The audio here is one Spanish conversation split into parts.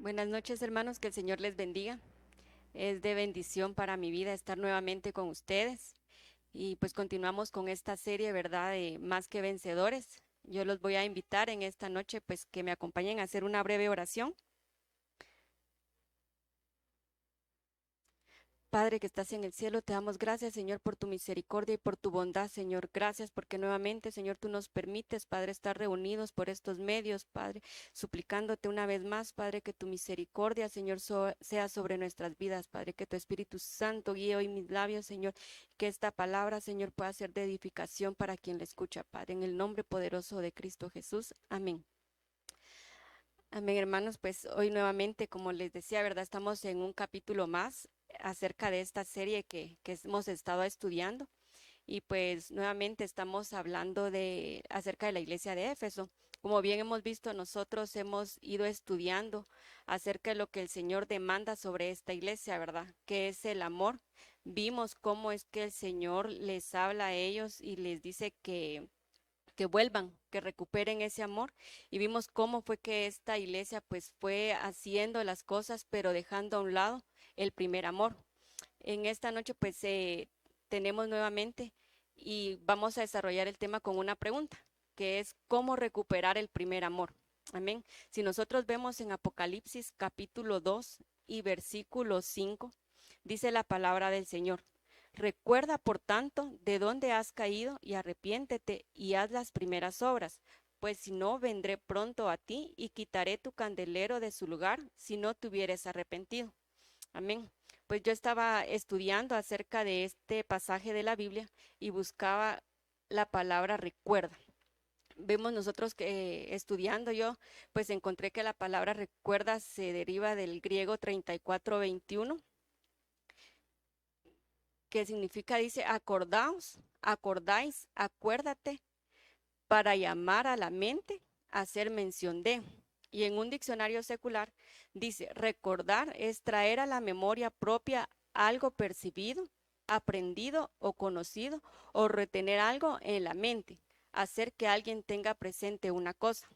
Buenas noches, hermanos, que el Señor les bendiga. Es de bendición para mi vida estar nuevamente con ustedes y pues continuamos con esta serie, ¿verdad? De Más que Vencedores. Yo los voy a invitar en esta noche pues que me acompañen a hacer una breve oración. Padre que estás en el cielo, te damos gracias, Señor, por tu misericordia y por tu bondad, Señor. Gracias porque nuevamente, Señor, tú nos permites, Padre, estar reunidos por estos medios, Padre, suplicándote una vez más, Padre, que tu misericordia, Señor, sea sobre nuestras vidas, Padre, que tu Espíritu Santo guíe hoy mis labios, Señor, que esta palabra, Señor, pueda ser de edificación para quien la escucha, Padre, en el nombre poderoso de Cristo Jesús. Amén. Amén, hermanos, pues hoy nuevamente, como les decía, ¿verdad? Estamos en un capítulo más acerca de esta serie que hemos estado estudiando y pues nuevamente estamos hablando acerca de la iglesia de Éfeso. Como bien hemos visto, nosotros hemos ido estudiando acerca de lo que el Señor demanda sobre esta iglesia, ¿verdad? Que es el amor. Vimos cómo es que el Señor les habla a ellos y les dice que vuelvan, que recuperen ese amor. Y vimos cómo fue que esta iglesia pues fue haciendo las cosas, pero dejando a un lado el primer amor. En esta noche pues tenemos nuevamente y vamos a desarrollar el tema con una pregunta, que es cómo recuperar el primer amor. Amén. Si nosotros vemos en Apocalipsis capítulo 2 y versículo 5, dice la palabra del Señor. Recuerda, por tanto, de dónde has caído y arrepiéntete y haz las primeras obras, pues si no, vendré pronto a ti y quitaré tu candelero de su lugar si no te hubieres arrepentido. Amén. Pues yo estaba estudiando acerca de este pasaje de la Biblia y buscaba la palabra recuerda. Vemos nosotros que estudiando yo, pues encontré que la palabra recuerda se deriva del griego 34:21, que significa, dice, acordaos, acordáis, acuérdate, para llamar a la mente, hacer mención de. Y en un diccionario secular dice, recordar es traer a la memoria propia algo percibido, aprendido o conocido, o retener algo en la mente, hacer que alguien tenga presente una cosa.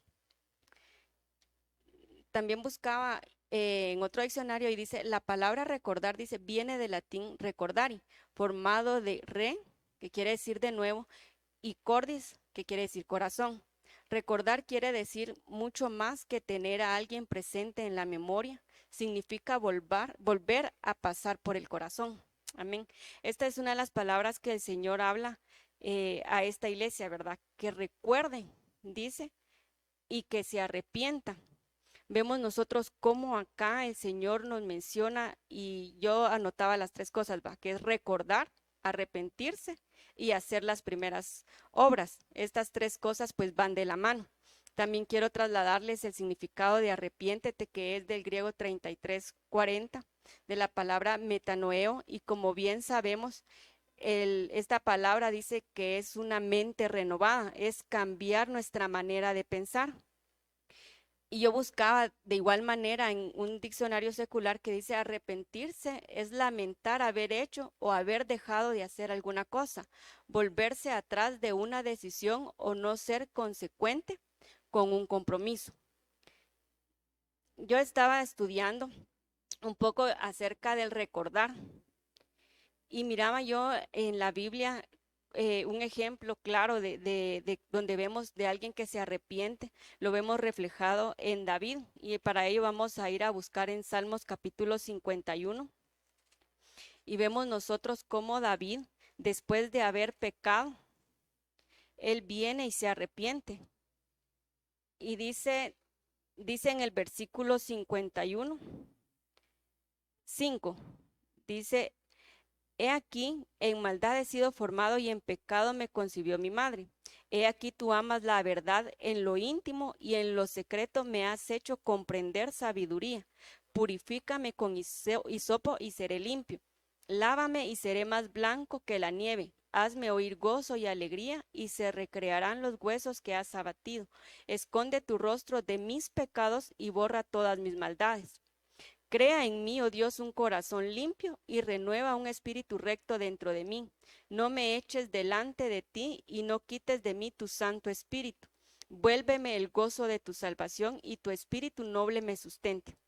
También buscaba en otro diccionario y dice, la palabra recordar, dice, viene del latín recordari, formado de re, que quiere decir de nuevo, y cordis, que quiere decir corazón. Recordar quiere decir mucho más que tener a alguien presente en la memoria. Significa volver a pasar por el corazón. Amén. Esta es una de las palabras que el Señor habla a esta iglesia, ¿verdad? Que recuerden, dice, y que se arrepientan. Vemos nosotros cómo acá el Señor nos menciona y yo anotaba las tres cosas, ¿va? Que es recordar, arrepentirse y hacer las primeras obras. Estas tres cosas pues van de la mano. También quiero trasladarles el significado de arrepiéntete, que es del griego 33:40, de la palabra metanoeo, y como bien sabemos, esta palabra dice que es una mente renovada, es cambiar nuestra manera de pensar. Y yo buscaba de igual manera en un diccionario secular que dice arrepentirse es lamentar haber hecho o haber dejado de hacer alguna cosa, volverse atrás de una decisión o no ser consecuente con un compromiso. Yo estaba estudiando un poco acerca del recordar y miraba yo en la Biblia un ejemplo claro de donde vemos de alguien que se arrepiente, lo vemos reflejado en David y para ello vamos a ir a buscar en Salmos capítulo 51 y vemos nosotros cómo David, después de haber pecado, él viene y se arrepiente y dice en el versículo 51, 5, dice, he aquí, en maldad he sido formado y en pecado me concibió mi madre. He aquí tú amas la verdad en lo íntimo y en lo secreto me has hecho comprender sabiduría. Purifícame con hisopo y seré limpio. Lávame y seré más blanco que la nieve. Hazme oír gozo y alegría y se recrearán los huesos que has abatido. Esconde tu rostro de mis pecados y borra todas mis maldades. Crea en mí, oh Dios, un corazón limpio y renueva un espíritu recto dentro de mí. No me eches delante de ti y no quites de mí tu santo espíritu. Vuélveme el gozo de tu salvación y tu espíritu noble me sustente.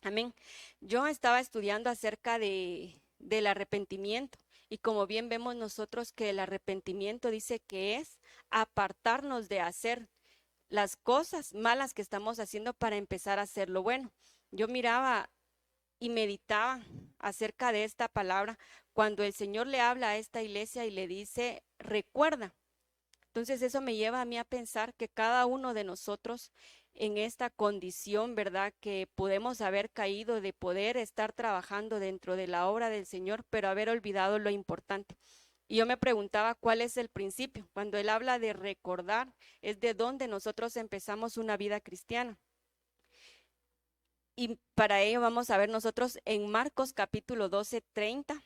Amén. Yo estaba estudiando acerca del arrepentimiento y como bien vemos nosotros que el arrepentimiento dice que es apartarnos de hacer las cosas malas que estamos haciendo para empezar a hacer lo bueno. Yo miraba y meditaba acerca de esta palabra cuando el Señor le habla a esta iglesia y le dice, recuerda. Entonces eso me lleva a mí a pensar que cada uno de nosotros en esta condición, ¿verdad? Que podemos haber caído de poder estar trabajando dentro de la obra del Señor, pero haber olvidado lo importante. Y yo me preguntaba cuál es el principio. Cuando él habla de recordar, es de donde nosotros empezamos una vida cristiana. Y para ello vamos a ver nosotros en Marcos capítulo 12:30.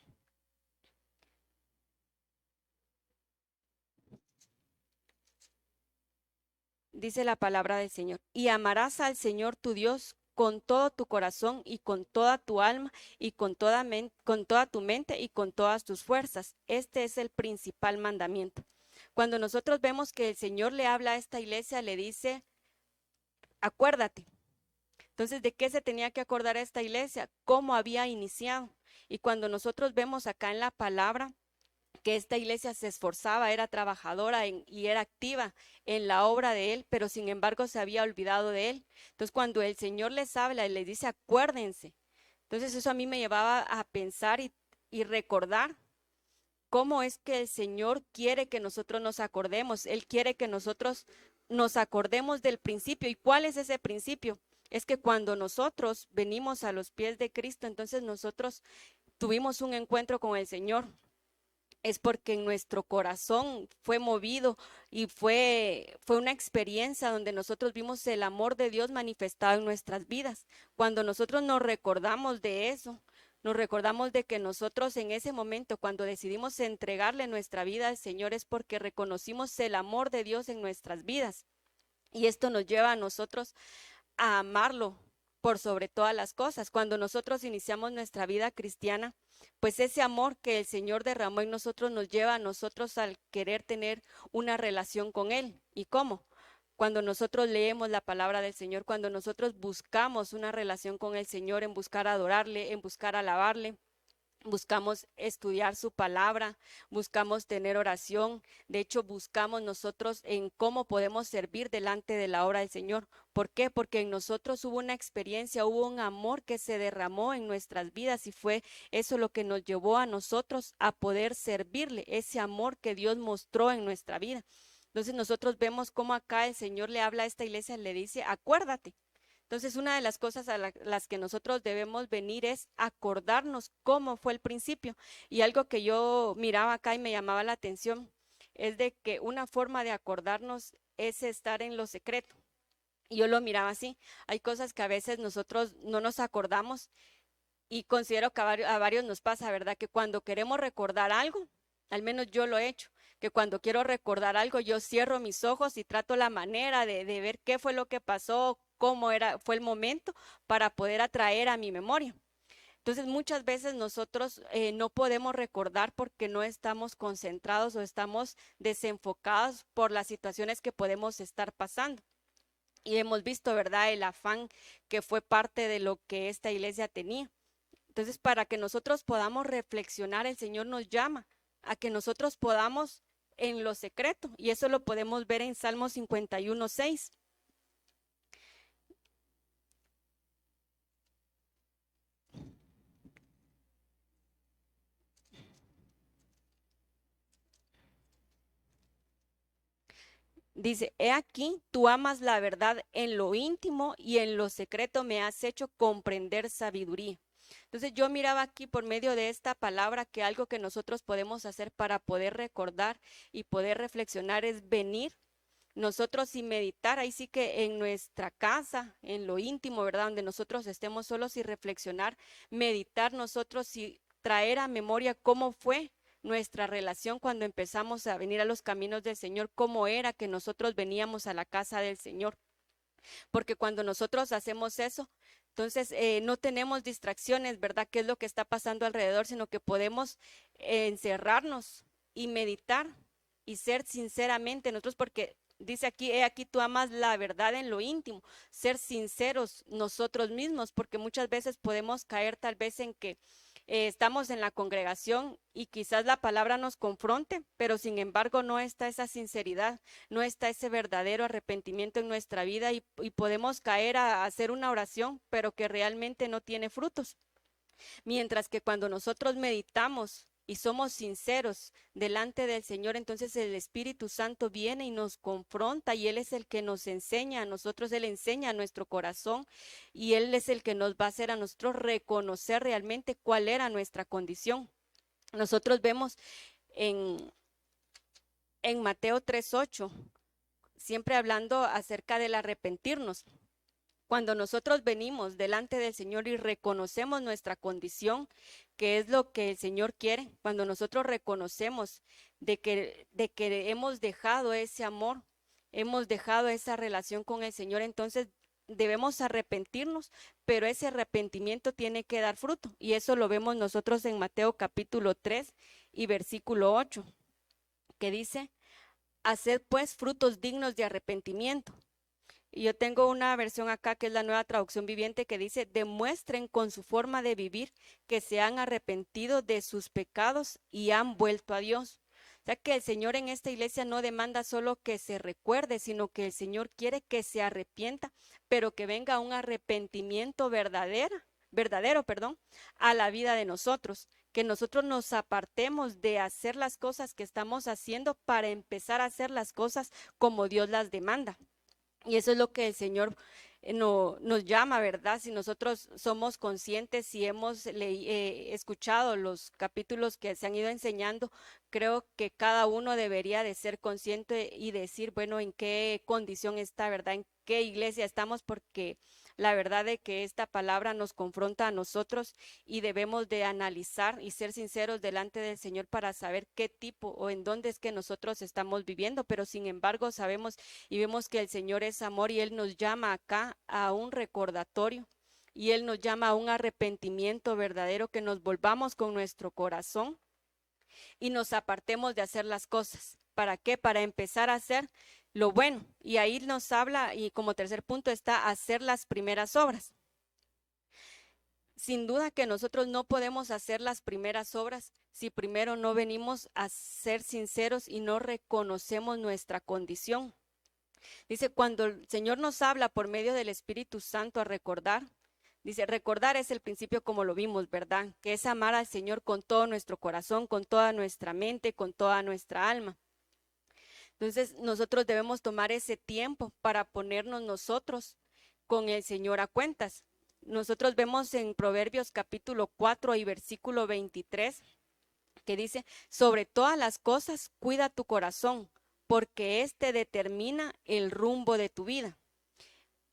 Dice la palabra del Señor, y amarás al Señor tu Dios con todo tu corazón y con toda tu alma y con toda tu mente y con todas tus fuerzas. Este es el principal mandamiento. Cuando nosotros vemos que el Señor le habla a esta iglesia, le dice, acuérdate. Entonces, ¿de qué se tenía que acordar esta iglesia? ¿Cómo había iniciado? Y cuando nosotros vemos acá en la palabra, que esta iglesia se esforzaba, era trabajadora y era activa en la obra de él, pero sin embargo se había olvidado de él. Entonces cuando el Señor les habla y les dice acuérdense, entonces eso a mí me llevaba a pensar y recordar cómo es que el Señor quiere que nosotros nos acordemos. Él quiere que nosotros nos acordemos del principio. ¿Y cuál es ese principio? Es que cuando nosotros venimos a los pies de Cristo, entonces nosotros tuvimos un encuentro con el Señor, es porque en nuestro corazón fue movido y fue una experiencia donde nosotros vimos el amor de Dios manifestado en nuestras vidas. Cuando nosotros nos recordamos de eso, nos recordamos de que nosotros en ese momento, cuando decidimos entregarle nuestra vida al Señor, es porque reconocimos el amor de Dios en nuestras vidas. Y esto nos lleva a nosotros a amarlo por sobre todas las cosas. Cuando nosotros iniciamos nuestra vida cristiana, pues ese amor que el Señor derramó en nosotros nos lleva a nosotros al querer tener una relación con Él. ¿Y cómo? Cuando nosotros leemos la palabra del Señor, cuando nosotros buscamos una relación con el Señor, en buscar adorarle, en buscar alabarle, buscamos estudiar su palabra, buscamos tener oración. De hecho, buscamos nosotros en cómo podemos servir delante de la obra del Señor. ¿Por qué? Porque en nosotros hubo una experiencia, hubo un amor que se derramó en nuestras vidas y fue eso lo que nos llevó a nosotros a poder servirle, ese amor que Dios mostró en nuestra vida. Entonces nosotros vemos cómo acá el Señor le habla a esta iglesia y le dice, acuérdate. Entonces, una de las cosas a las que nosotros debemos venir es acordarnos cómo fue el principio. Y algo que yo miraba acá y me llamaba la atención es de que una forma de acordarnos es estar en lo secreto. Y yo lo miraba así. Hay cosas que a veces nosotros no nos acordamos y considero que a varios nos pasa, ¿verdad? Que cuando queremos recordar algo, al menos yo lo he hecho, que cuando quiero recordar algo, yo cierro mis ojos y trato la manera de ver qué fue lo que pasó, cómo era, fue el momento para poder atraer a mi memoria. Entonces, muchas veces nosotros no podemos recordar porque no estamos concentrados o estamos desenfocados por las situaciones que podemos estar pasando. Y hemos visto, ¿verdad?, el afán que fue parte de lo que esta iglesia tenía. Entonces, para que nosotros podamos reflexionar, el Señor nos llama a que nosotros podamos en lo secreto, y eso lo podemos ver en Salmo 51:6. Dice, he aquí, tú amas la verdad en lo íntimo y en lo secreto me has hecho comprender sabiduría. Entonces yo miraba aquí por medio de esta palabra que algo que nosotros podemos hacer para poder recordar y poder reflexionar es venir nosotros y meditar, ahí sí que en nuestra casa, en lo íntimo, ¿verdad? Donde nosotros estemos solos y reflexionar, meditar nosotros y traer a memoria cómo fue nuestra relación cuando empezamos a venir a los caminos del Señor, cómo era que nosotros veníamos a la casa del Señor. Porque cuando nosotros hacemos eso, entonces no tenemos distracciones, ¿verdad? ¿Qué es lo que está pasando alrededor? Sino que podemos encerrarnos y meditar y ser sinceramente nosotros, porque dice aquí, he aquí tú amas la verdad en lo íntimo, ser sinceros nosotros mismos, porque muchas veces podemos caer tal vez en que estamos en la congregación y quizás la palabra nos confronte, pero sin embargo no está esa sinceridad, no está ese verdadero arrepentimiento en nuestra vida y podemos caer a hacer una oración, pero que realmente no tiene frutos. Mientras que cuando nosotros meditamos y somos sinceros delante del Señor, entonces el Espíritu Santo viene y nos confronta y Él es el que nos enseña a nosotros, Él enseña a nuestro corazón y Él es el que nos va a hacer a nosotros reconocer realmente cuál era nuestra condición. Nosotros vemos en, en Mateo 3:8, siempre hablando acerca del arrepentirnos. Cuando nosotros venimos delante del Señor y reconocemos nuestra condición, que es lo que el Señor quiere, cuando nosotros reconocemos de que hemos dejado ese amor, hemos dejado esa relación con el Señor, entonces debemos arrepentirnos, pero ese arrepentimiento tiene que dar fruto. Y eso lo vemos nosotros en Mateo capítulo 3 y versículo 8, que dice, haced pues frutos dignos de arrepentimiento. Y yo tengo una versión acá que es la Nueva Traducción Viviente que dice, demuestren con su forma de vivir que se han arrepentido de sus pecados y han vuelto a Dios. O sea que el Señor en esta iglesia no demanda solo que se recuerde, sino que el Señor quiere que se arrepienta, pero que venga un arrepentimiento verdadero, perdón, a la vida de nosotros, que nosotros nos apartemos de hacer las cosas que estamos haciendo para empezar a hacer las cosas como Dios las demanda. Y eso es lo que el Señor nos llama, ¿verdad? Si nosotros somos conscientes, si hemos escuchado los capítulos que se han ido enseñando, creo que cada uno debería de ser consciente y decir, bueno, en qué condición está, ¿verdad? En qué iglesia estamos, porque la verdad de que esta palabra nos confronta a nosotros y debemos de analizar y ser sinceros delante del Señor para saber qué tipo o en dónde es que nosotros estamos viviendo, pero sin embargo sabemos y vemos que el Señor es amor y Él nos llama acá a un recordatorio y Él nos llama a un arrepentimiento verdadero, que nos volvamos con nuestro corazón y nos apartemos de hacer las cosas. ¿Para qué? Para empezar a hacer lo bueno. Y ahí nos habla, y como tercer punto está hacer las primeras obras. Sin duda que nosotros no podemos hacer las primeras obras si primero no venimos a ser sinceros y no reconocemos nuestra condición. Dice, cuando el Señor nos habla por medio del Espíritu Santo a recordar, dice, recordar es el principio como lo vimos, ¿verdad? Que es amar al Señor con todo nuestro corazón, con toda nuestra mente, con toda nuestra alma. Entonces, nosotros debemos tomar ese tiempo para ponernos nosotros con el Señor a cuentas. Nosotros vemos en Proverbios capítulo 4 y versículo 23 que dice, sobre todas las cosas, cuida tu corazón, porque éste determina el rumbo de tu vida.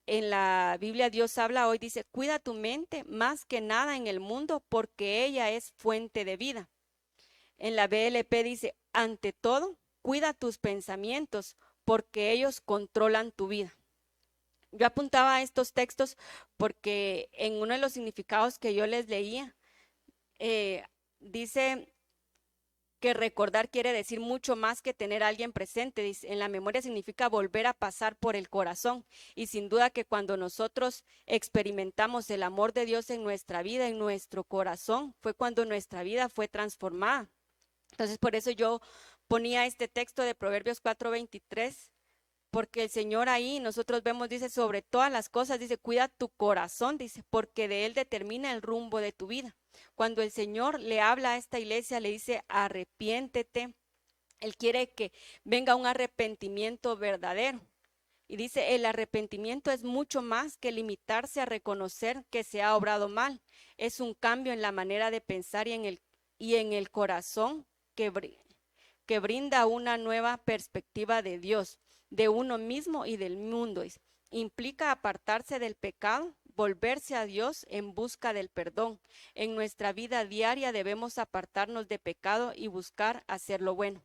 En la Biblia Dios habla hoy, dice, cuida tu mente más que nada en el mundo, porque ella es fuente de vida. En la BLP dice, ante todo, cuida tus pensamientos, porque ellos controlan tu vida. Yo apuntaba a estos textos porque en uno de los significados que yo les leía, dice que recordar quiere decir mucho más que tener a alguien presente. Dice, en la memoria significa volver a pasar por el corazón. Y sin duda que cuando nosotros experimentamos el amor de Dios en nuestra vida, en nuestro corazón, fue cuando nuestra vida fue transformada. Entonces, por eso yo ponía este texto de Proverbios 4:23, porque el Señor ahí, nosotros vemos, dice, sobre todas las cosas, dice, cuida tu corazón, dice, porque de él determina el rumbo de tu vida. Cuando el Señor le habla a esta iglesia, le dice, arrepiéntete. Él quiere que venga un arrepentimiento verdadero. Y dice, el arrepentimiento es mucho más que limitarse a reconocer que se ha obrado mal. Es un cambio en la manera de pensar y en el corazón que brinda una nueva perspectiva de Dios, de uno mismo y del mundo. Implica apartarse del pecado, volverse a Dios en busca del perdón. En nuestra vida diaria debemos apartarnos de pecado y buscar hacer lo bueno.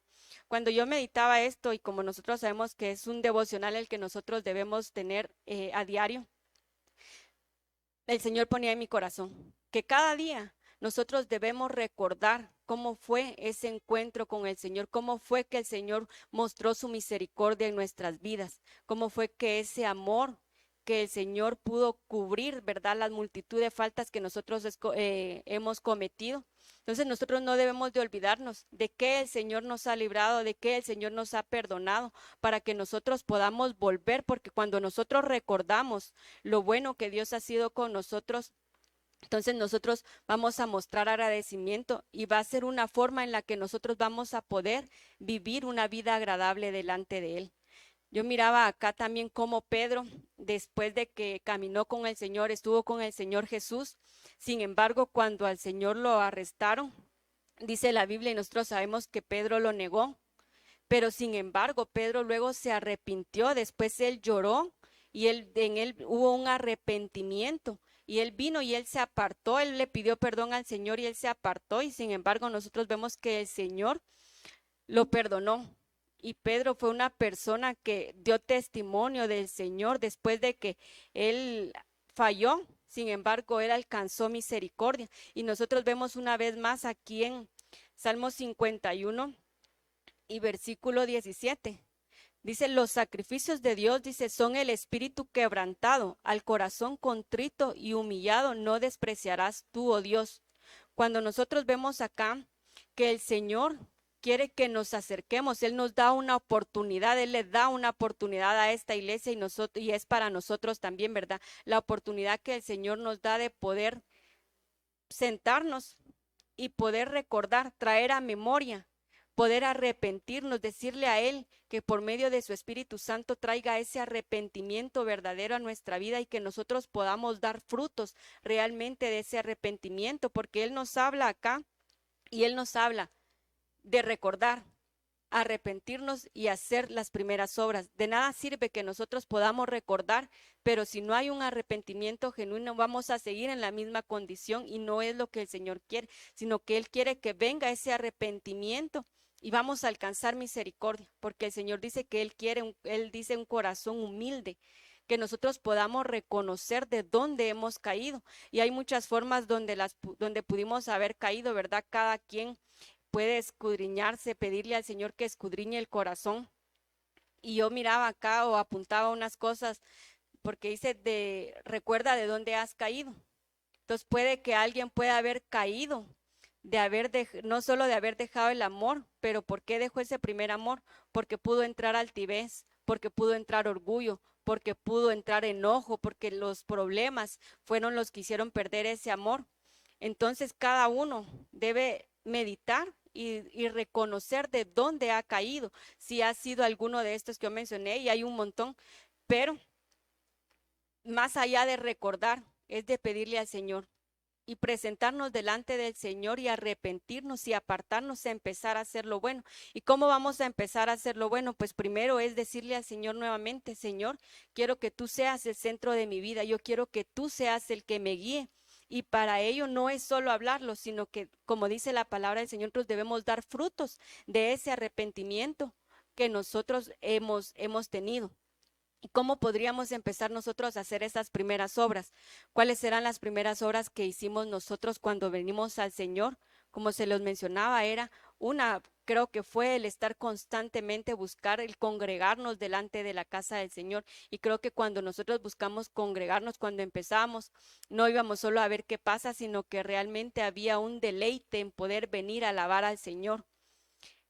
Cuando yo meditaba esto, y como nosotros sabemos que es un devocional el que nosotros debemos tener a diario, el Señor ponía en mi corazón que cada día nosotros debemos recordar cómo fue ese encuentro con el Señor, cómo fue que el Señor mostró su misericordia en nuestras vidas, cómo fue que ese amor que el Señor pudo cubrir, ¿verdad? La multitud de faltas que nosotros hemos cometido. Entonces nosotros no debemos de olvidarnos de que el Señor nos ha librado, de que el Señor nos ha perdonado, para que nosotros podamos volver, porque cuando nosotros recordamos lo bueno que Dios ha sido con nosotros, entonces nosotros vamos a mostrar agradecimiento y va a ser una forma en la que nosotros vamos a poder vivir una vida agradable delante de Él. Yo miraba acá también cómo Pedro, después de que caminó con el Señor, estuvo con el Señor Jesús. Sin embargo, cuando al Señor lo arrestaron, dice la Biblia, y nosotros sabemos que Pedro lo negó, pero sin embargo, Pedro luego se arrepintió, después él lloró y en él hubo un arrepentimiento. Y él vino y él se apartó, él le pidió perdón al Señor y él se apartó. Y sin embargo, nosotros vemos que el Señor lo perdonó. Y Pedro fue una persona que dio testimonio del Señor después de que él falló. Sin embargo, él alcanzó misericordia. Y nosotros vemos una vez más aquí en Salmo 51 y versículo 17. Dice, los sacrificios de Dios, dice, son el espíritu quebrantado, al corazón contrito y humillado no despreciarás tú, oh Dios. Cuando nosotros vemos acá que el Señor quiere que nos acerquemos, Él nos da una oportunidad, Él le da una oportunidad a esta iglesia y es para nosotros también, ¿verdad? La oportunidad que el Señor nos da de poder sentarnos y poder recordar, traer a memoria, poder arrepentirnos, decirle a Él que por medio de su Espíritu Santo traiga ese arrepentimiento verdadero a nuestra vida y que nosotros podamos dar frutos realmente de ese arrepentimiento, porque Él nos habla acá y Él nos habla de recordar, arrepentirnos y hacer las primeras obras. De nada sirve que nosotros podamos recordar, pero si no hay un arrepentimiento genuino, vamos a seguir en la misma condición y no es lo que el Señor quiere, sino que Él quiere que venga ese arrepentimiento y vamos a alcanzar misericordia, porque el Señor dice que Él quiere, Él dice un corazón humilde, que nosotros podamos reconocer de dónde hemos caído. Y hay muchas formas donde pudimos haber caído, ¿verdad? Cada quien puede escudriñarse, pedirle al Señor que escudriñe el corazón. Y yo miraba acá o apuntaba unas cosas porque dice recuerda de dónde has caído. Entonces puede que alguien pueda haber caído no solo de haber dejado el amor, pero ¿por qué dejó ese primer amor? Porque pudo entrar altivez, porque pudo entrar orgullo, porque pudo entrar enojo, porque los problemas fueron los que hicieron perder ese amor. Entonces cada uno debe meditar y reconocer de dónde ha caído, si ha sido alguno de estos que yo mencioné, y hay un montón, pero más allá de recordar, es de pedirle al Señor y presentarnos delante del Señor y arrepentirnos y apartarnos a empezar a hacer lo bueno. ¿Y cómo vamos a empezar a hacer lo bueno? Pues primero es decirle al Señor nuevamente, Señor, quiero que tú seas el centro de mi vida, yo quiero que tú seas el que me guíe. Y para ello no es solo hablarlo, sino que, como dice la palabra del Señor, nosotros debemos dar frutos de ese arrepentimiento que nosotros hemos tenido. ¿Y cómo podríamos empezar nosotros a hacer esas primeras obras? ¿Cuáles serán las primeras obras que hicimos nosotros cuando venimos al Señor? Como se los mencionaba, creo que fue el estar constantemente buscar, el congregarnos delante de la casa del Señor. Y creo que cuando nosotros buscamos congregarnos, cuando empezamos, no íbamos solo a ver qué pasa, sino que realmente había un deleite en poder venir a alabar al Señor.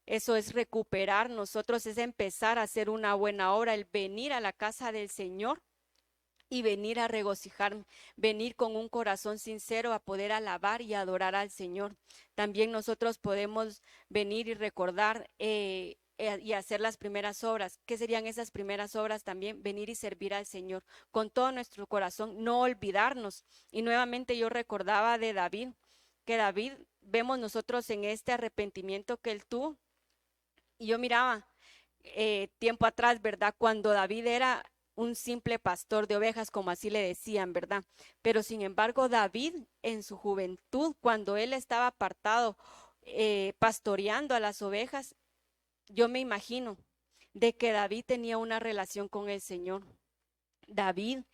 Eso es recuperar nosotros, es empezar a hacer una buena obra, el venir a la casa del Señor y venir a regocijarme, venir con un corazón sincero a poder alabar y adorar al Señor. También nosotros podemos venir y recordar y hacer las primeras obras. ¿Qué serían esas primeras obras? También venir y servir al Señor con todo nuestro corazón, no olvidarnos. Y nuevamente yo recordaba de David, que David vemos nosotros en este arrepentimiento que él tuvo. Y yo miraba tiempo atrás, ¿verdad? Cuando David era un simple pastor de ovejas, como así le decían, ¿verdad? Pero sin embargo, David en su juventud, cuando él estaba apartado, pastoreando a las ovejas, yo me imagino de que David tenía una relación con el Señor. David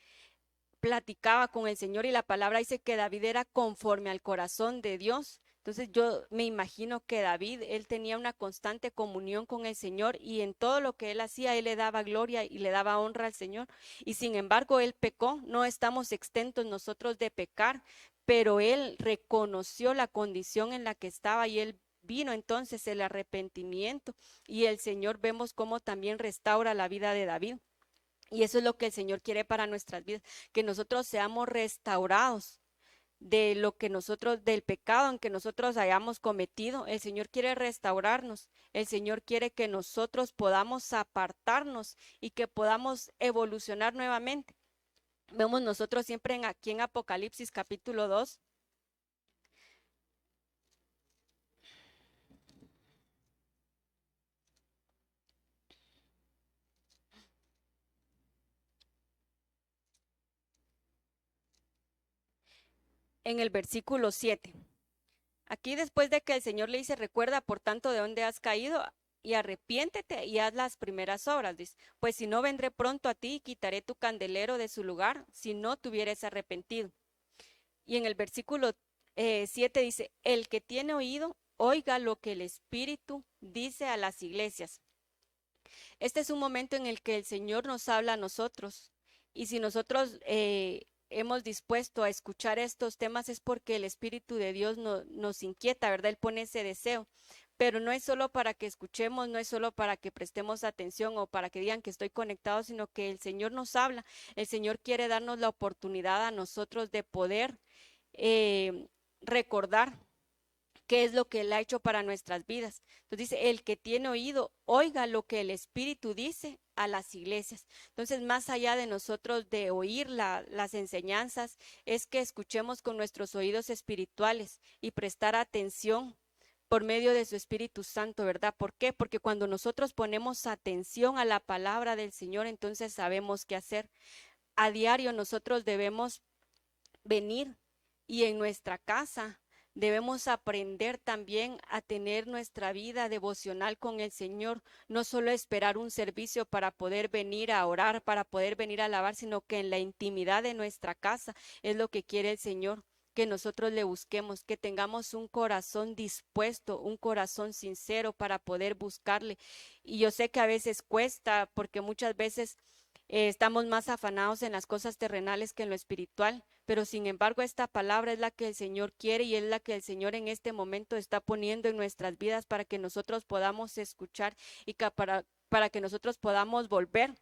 platicaba con el Señor y la palabra dice que David era conforme al corazón de Dios. Entonces yo me imagino que David, él tenía una constante comunión con el Señor y en todo lo que él hacía, él le daba gloria y le daba honra al Señor. Y sin embargo, él pecó, no estamos exentos nosotros de pecar, pero él reconoció la condición en la que estaba y él vino entonces el arrepentimiento y el Señor vemos cómo también restaura la vida de David. Y eso es lo que el Señor quiere para nuestras vidas, que nosotros seamos restaurados de lo que nosotros, del pecado en que nosotros hayamos cometido. El Señor quiere restaurarnos. El Señor quiere que nosotros podamos apartarnos y que podamos evolucionar nuevamente. Vemos nosotros siempre aquí en Apocalipsis capítulo 2. En el versículo 7. Aquí después de que el Señor le dice, recuerda por tanto de dónde has caído y arrepiéntete y haz las primeras obras, dice, pues si no vendré pronto a ti y quitaré tu candelero de su lugar, si no te hubieres arrepentido. Y en el versículo 7 dice, el que tiene oído, oiga lo que el Espíritu dice a las iglesias. Este es un momento en el que el Señor nos habla a nosotros. Y si nosotros hemos dispuesto a escuchar estos temas es porque el Espíritu de Dios nos inquieta, ¿verdad? Él pone ese deseo. Pero no es solo para que escuchemos, no es solo para que prestemos atención o para que digan que estoy conectado, sino que el Señor nos habla. El Señor quiere darnos la oportunidad a nosotros de poder recordar qué es lo que Él ha hecho para nuestras vidas. Entonces dice, el que tiene oído, oiga lo que el Espíritu dice a las iglesias. Entonces, más allá de nosotros de oír las enseñanzas, es que escuchemos con nuestros oídos espirituales y prestar atención por medio de su Espíritu Santo, ¿verdad? ¿Por qué? Porque cuando nosotros ponemos atención a la palabra del Señor, entonces sabemos qué hacer. A diario nosotros debemos venir y en nuestra casa debemos aprender también a tener nuestra vida devocional con el Señor, no solo esperar un servicio para poder venir a orar, para poder venir a alabar, sino que en la intimidad de nuestra casa es lo que quiere el Señor, que nosotros le busquemos, que tengamos un corazón dispuesto, un corazón sincero para poder buscarle. Y yo sé que a veces cuesta porque muchas veces estamos más afanados en las cosas terrenales que en lo espiritual, pero sin embargo esta palabra es la que el Señor quiere y es la que el Señor en este momento está poniendo en nuestras vidas para que nosotros podamos escuchar y para que nosotros podamos volver.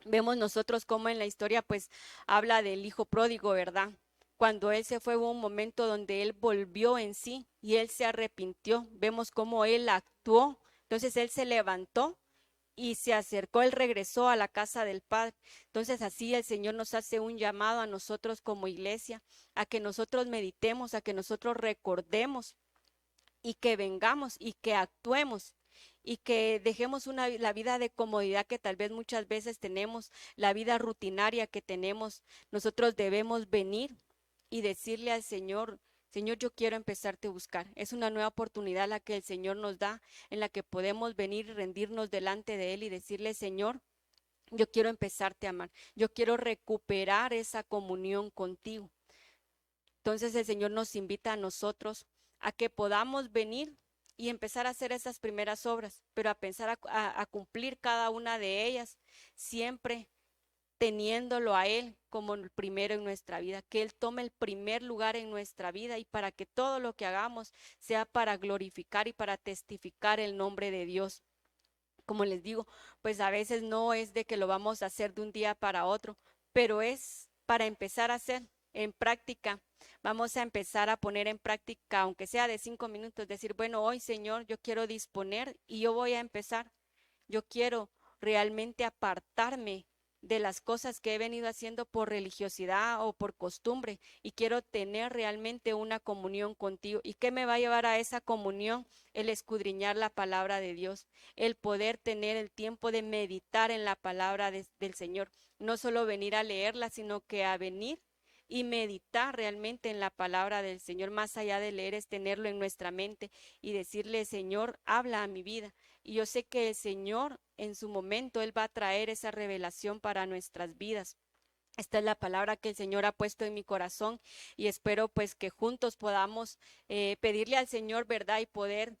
Vemos nosotros cómo en la historia pues habla del hijo pródigo, ¿verdad? Cuando él se fue hubo un momento donde él volvió en sí y él se arrepintió. Vemos cómo él actuó. Entonces él se levantó y se acercó, él regresó a la casa del Padre. Entonces así el Señor nos hace un llamado a nosotros como iglesia, a que nosotros meditemos, a que nosotros recordemos y que vengamos y que actuemos y que dejemos la vida de comodidad que tal vez muchas veces tenemos, la vida rutinaria que tenemos. Nosotros debemos venir y decirle al Señor, Señor, yo quiero empezarte a buscar. Es una nueva oportunidad la que el Señor nos da, en la que podemos venir y rendirnos delante de Él y decirle, Señor, yo quiero empezarte a amar. Yo quiero recuperar esa comunión contigo. Entonces el Señor nos invita a nosotros a que podamos venir y empezar a hacer esas primeras obras, pero a pensar a cumplir cada una de ellas, siempre teniéndolo a Él como el primero en nuestra vida, que Él tome el primer lugar en nuestra vida y para que todo lo que hagamos sea para glorificar y para testificar el nombre de Dios. Como les digo, pues a veces no es de que lo vamos a hacer de un día para otro, pero es para empezar a hacer en práctica. Vamos a empezar a poner en práctica, aunque sea de 5 minutos, decir, bueno, hoy Señor, yo quiero disponer y yo voy a empezar. Yo quiero realmente apartarme de las cosas que he venido haciendo por religiosidad o por costumbre y quiero tener realmente una comunión contigo. ¿Y qué me va a llevar a esa comunión? El escudriñar la palabra de Dios, el poder tener el tiempo de meditar en la palabra del Señor, no solo venir a leerla, sino que a venir y meditar realmente en la palabra del Señor, más allá de leer, es tenerlo en nuestra mente y decirle, Señor, habla a mi vida. Y yo sé que el Señor en su momento, Él va a traer esa revelación para nuestras vidas. Esta es la palabra que el Señor ha puesto en mi corazón y espero pues que juntos podamos pedirle al Señor verdad y poder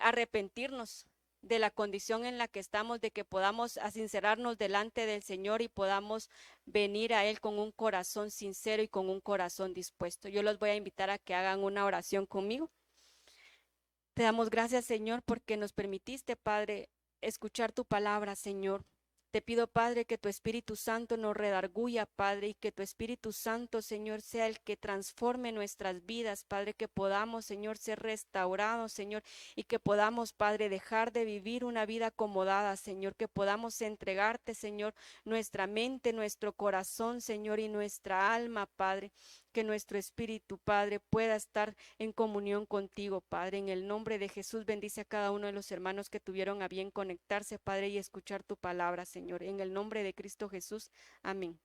arrepentirnos de la condición en la que estamos, de que podamos sincerarnos delante del Señor y podamos venir a Él con un corazón sincero y con un corazón dispuesto. Yo los voy a invitar a que hagan una oración conmigo. Te damos gracias, Señor, porque nos permitiste, Padre, escuchar tu palabra, Señor. Te pido, Padre, que tu Espíritu Santo nos redarguya, Padre, y que tu Espíritu Santo, Señor, sea el que transforme nuestras vidas, Padre, que podamos, Señor, ser restaurados, Señor, y que podamos, Padre, dejar de vivir una vida acomodada, Señor, que podamos entregarte, Señor, nuestra mente, nuestro corazón, Señor, y nuestra alma, Padre, que nuestro espíritu, Padre, pueda estar en comunión contigo, Padre. En el nombre de Jesús, bendice a cada uno de los hermanos que tuvieron a bien conectarse, Padre, y escuchar tu palabra, Señor. En el nombre de Cristo Jesús, amén.